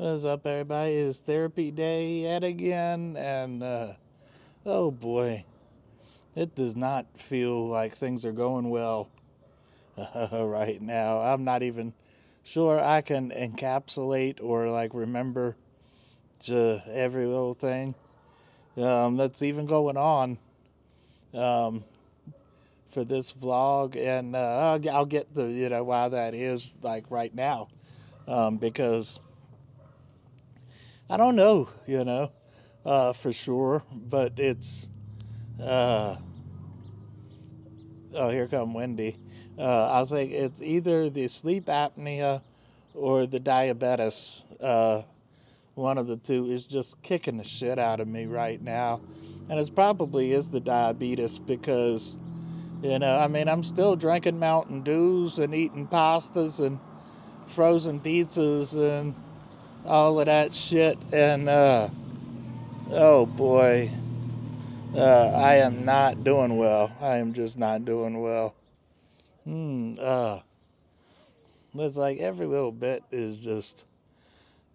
What's up, everybody? It's therapy day yet again, and oh boy, it does not feel like things are going well right now. I'm not even sure I can encapsulate or like remember to every little thing that's even going on um, for this vlog, and I'll get to why that is like right now, because I don't know, for sure, but it's. Uh, oh, here come Wendy. I think it's either the sleep apnea or the diabetes. One of the two is just kicking the shit out of me right now. And it probably is the diabetes because, I mean, I'm still drinking Mountain Dews and eating pastas and frozen pizzas and all of that shit. And, oh boy, I am not doing well. I am just not doing well. Hmm, it's like every little bit is just,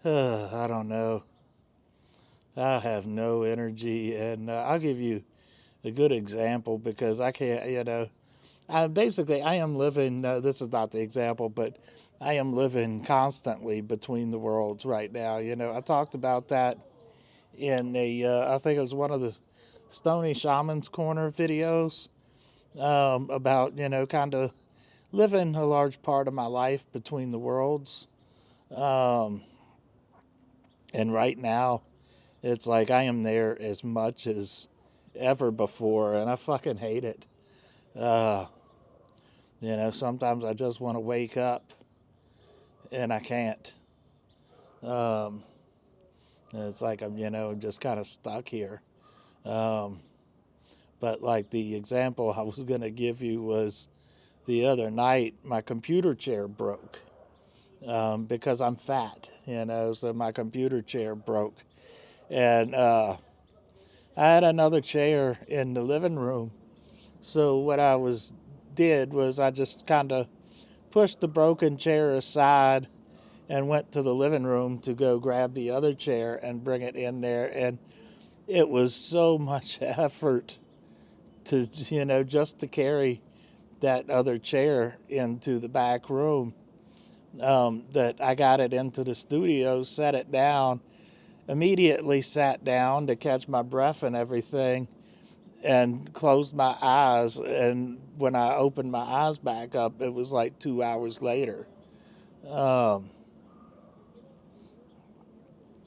I don't know. I have no energy, and I'll give you a good example because I can't, I am living, this is not the example, but I am living constantly between the worlds right now. I talked about that in I think it was one of the Stony Shaman's Corner videos about, kind of living a large part of my life between the worlds. Um, and right now, it's like I am there as much as ever before, and I fucking hate it. Uh, Sometimes I just want to wake up, and I can't. Um, it's like I'm just kind of stuck here. Um, but like the example I was going to give you was the other night, my computer chair broke because I'm fat, so my computer chair broke. And I had another chair in the living room. So what did was I just kind of pushed the broken chair aside and went to the living room to go grab the other chair and bring it in there. And it was so much effort to, just to carry that other chair into the back room, that I got it into the studio, set it down, immediately sat down to catch my breath and everything, and closed my eyes. And when I opened my eyes back up, it was like 2 hours later. Um,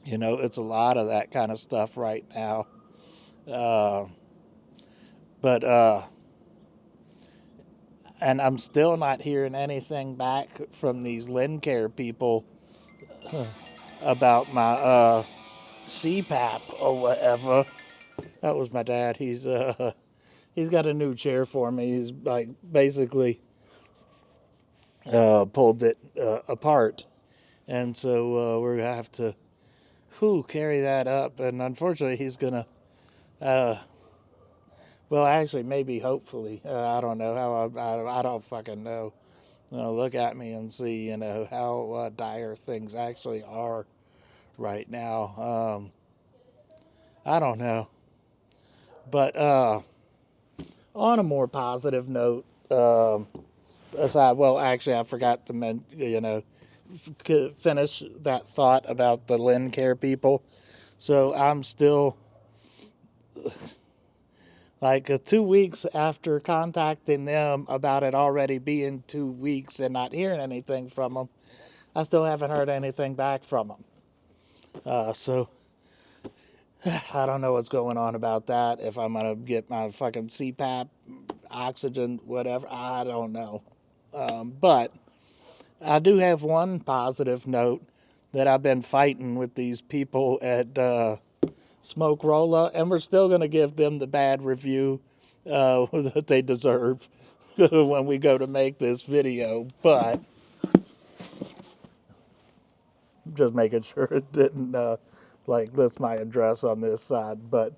it's a lot of that kind of stuff right now. Uh, but, and I'm still not hearing anything back from these Lincare people about my CPAP or whatever. That was my dad. He's got a new chair for me. He's like basically pulled it apart, and so we're gonna have to carry that up. And unfortunately, he's gonna. Uh, well, actually, maybe, hopefully, I don't know how. I don't fucking know. Look at me and see, how dire things actually are right now. I don't know, but on a more positive note, aside, well, actually, I forgot to finish that thought about the Lincare people. So I'm still like 2 weeks after contacting them about it already being 2 weeks and not hearing anything from them. I still haven't heard anything back from them. So I don't know what's going on about that. If I'm gonna get my fucking CPAP, oxygen, whatever, I don't know. But I do have one positive note that I've been fighting with these people at Smoke Rolla, and we're still going to give them the bad review that they deserve when we go to make this video. But just making sure it didn't list my address on this side. But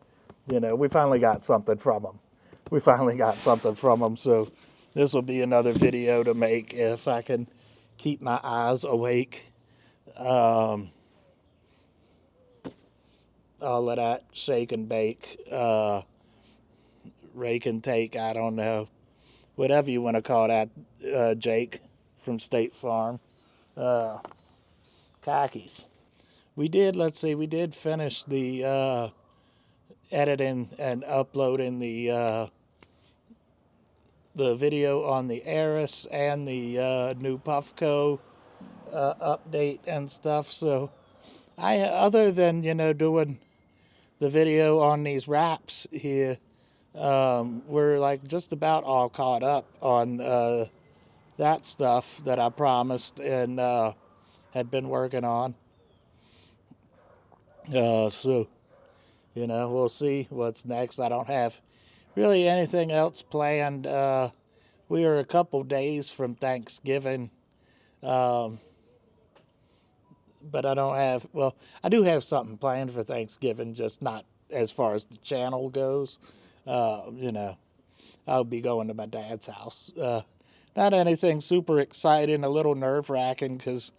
we finally got something from them. So this will be another video to make if I can keep my eyes awake. Um, all of that shake and bake, rake and take, I don't know, whatever you want to call that, Jake from State Farm. Khakis. We did finish the editing and uploading the video on the Aris and the new Puffco update and stuff. So other than, doing the video on these wraps here, we're like just about all caught up on that stuff that I promised and had been working on. So, we'll see what's next. I don't have really anything else planned. We are a couple days from Thanksgiving. But I don't have, I do have something planned for Thanksgiving, just not as far as the channel goes. I'll be going to my dad's house. Not anything super exciting, a little nerve-wracking because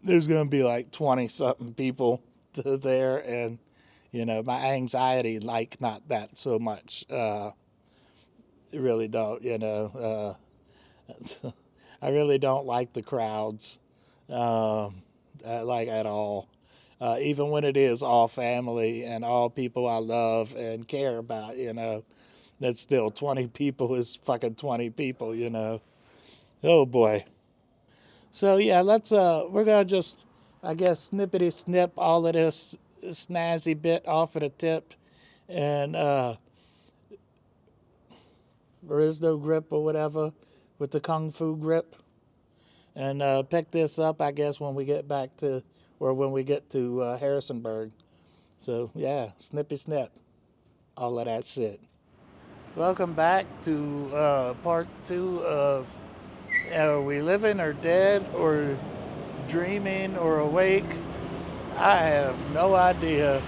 there's going to be like 20-something people there, and, my anxiety, not that so much. Really don't, I really don't like the crowds. At all. Even when it is all family and all people I love and care about, that's still 20 people is fucking 20 people, Oh boy. So yeah, we're gonna just, I guess, snippety snip all of this snazzy bit off of the tip and Aristo grip or whatever with the Kung Fu grip. And pick this up, I guess, when we get to Harrisonburg. So, yeah, snippy snip. All of that shit. Welcome back to part 2 of Are We Living or Dead or Dreaming or Awake? I have no idea.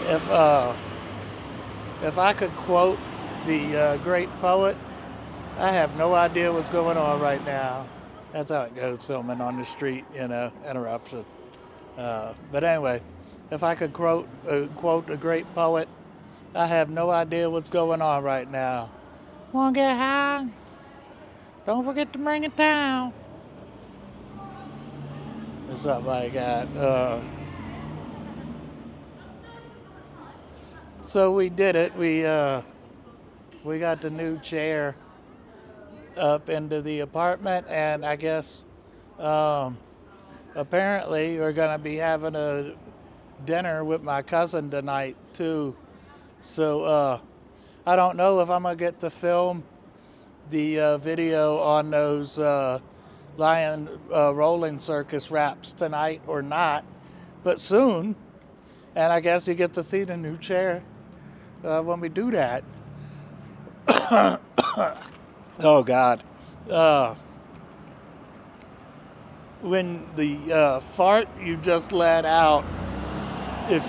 If I could quote the great poet, I have no idea what's going on right now. That's how it goes filming on the street, interruption. But anyway, if I could quote a great poet, I have no idea what's going on right now. Wanna get high? Don't forget to bring it down. Or something like that. So we did it. We got the new chair up into the apartment, and I guess apparently we're going to be having a dinner with my cousin tonight too. So I don't know if I'm going to get to film the video on those Lion Rolling Circus wraps tonight or not, but soon. And I guess you get to see the new chair when we do that. Oh, God. When the fart you just let out, if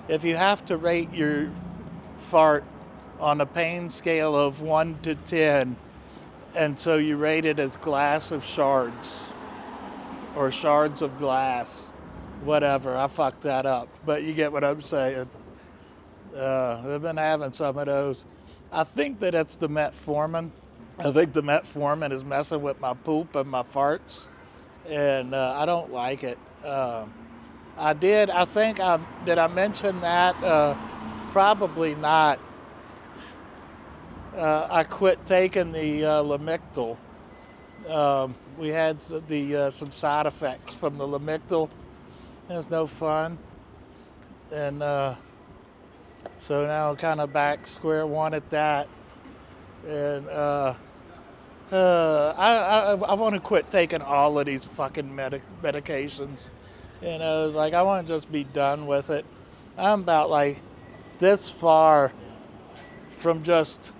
if you have to rate your fart on a pain scale of 1 to 10, and so you rate it as glass of shards or shards of glass, whatever, I fucked that up, but you get what I'm saying. I've been having some of those. I think that it's the metformin. I think the metformin is messing with my poop and my farts, and I don't like it. Did I mention that? Probably not. I quit taking the Lamictal. We had some side effects from the Lamictal. It was no fun. And so now I'm kind of back square one at that. And I want to quit taking all of these fucking medications. It's like I want to just be done with it. I'm about like this far from just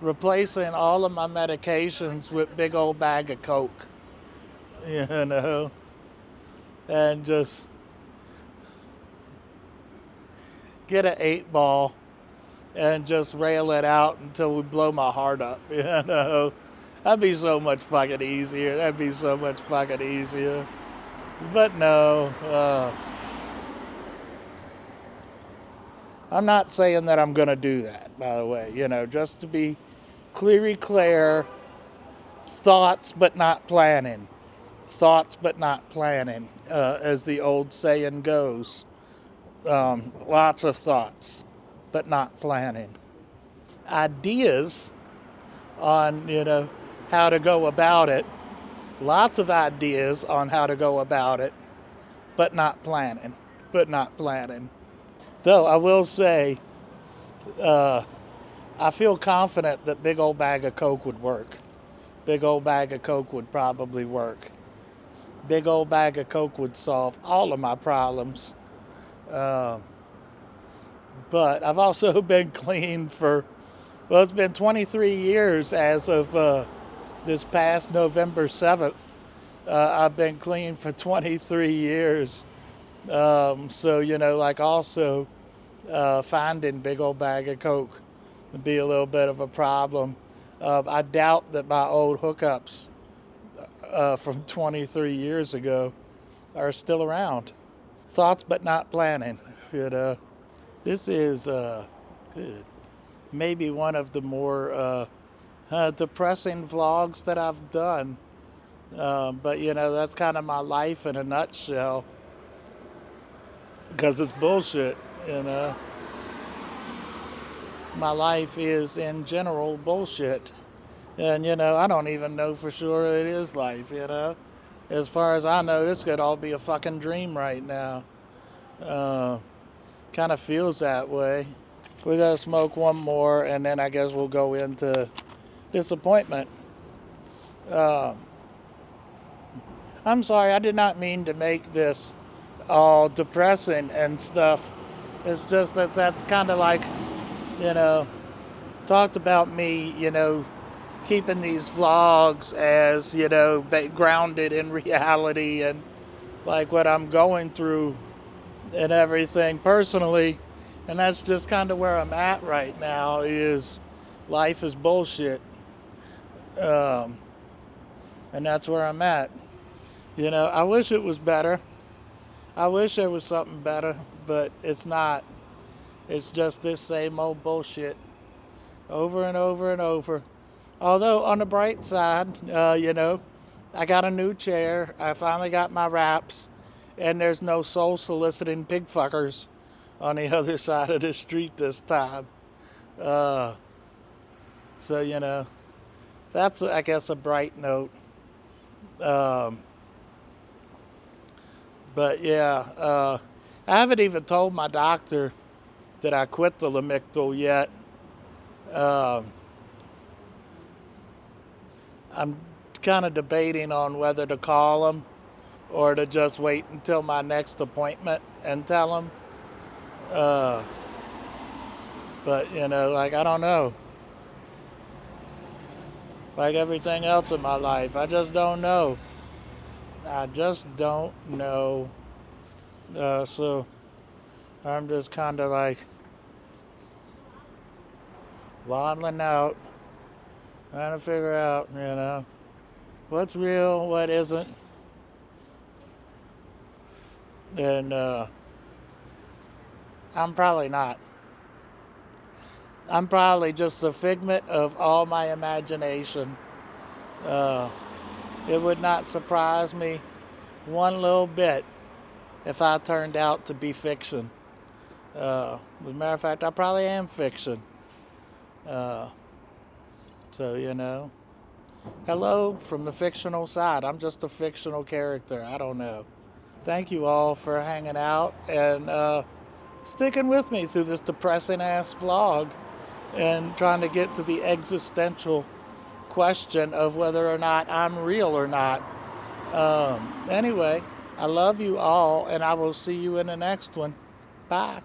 replacing all of my medications with big old bag of Coke, and just get an 8-ball and just rail it out until we blow my heart up, That'd be so much fucking easier. But no, I'm not saying that I'm going to do that, by the way. Just to be clear, thoughts but not planning. Thoughts but not planning, as the old saying goes. Lots of thoughts but not planning. Ideas on, how to go about it. Lots of ideas on how to go about it, but not planning. Though I will say, I feel confident that big old bag of Coke would work. Big old bag of Coke would probably work. Big old bag of Coke would solve all of my problems. But I've also been clean it's been 23 years as of this past November 7th. I've been clean for 23 years. Also finding big old bag of Coke would be a little bit of a problem. I doubt that my old hookups from 23 years ago are still around. Thoughts but not planning. This is maybe one of the more depressing vlogs that I've done. But that's kind of my life in a nutshell. Because it's bullshit, My life is, in general, bullshit. And, I don't even know for sure it is life, As far as I know, this could all be a fucking dream right now. Kind of feels that way. We're going to smoke one more, and then I guess we'll go into disappointment. I'm sorry, I did not mean to make this all depressing and stuff. It's just that's kind of like, talked about me, keeping these vlogs as, grounded in reality and like what I'm going through and everything personally. And that's just kind of where I'm at right now, is life is bullshit. And that's where I'm at. I wish it was better. I wish there was something better, but it's not. It's just this same old bullshit over and over and over. Although on the bright side, I got a new chair. I finally got my wraps, and there's no soul soliciting pig fuckers on the other side of the street this time. That's, I guess, a bright note. But yeah, I haven't even told my doctor that I quit the Lamictal yet. I'm kind of debating on whether to call him or to just wait until my next appointment and tell him. But, I don't know. Like everything else in my life, I just don't know. So I'm just kind of like waddling out, trying to figure out, what's real, what isn't. And I'm probably not. I'm probably just a figment of all my imagination. It would not surprise me one little bit if I turned out to be fiction. As a matter of fact, I probably am fiction. Hello from the fictional side. I'm just a fictional character. I don't know. Thank you all for hanging out and sticking with me through this depressing ass vlog and trying to get to the existential question of whether or not I'm real or not. Anyway, I love you all, and I will see you in the next one. Bye.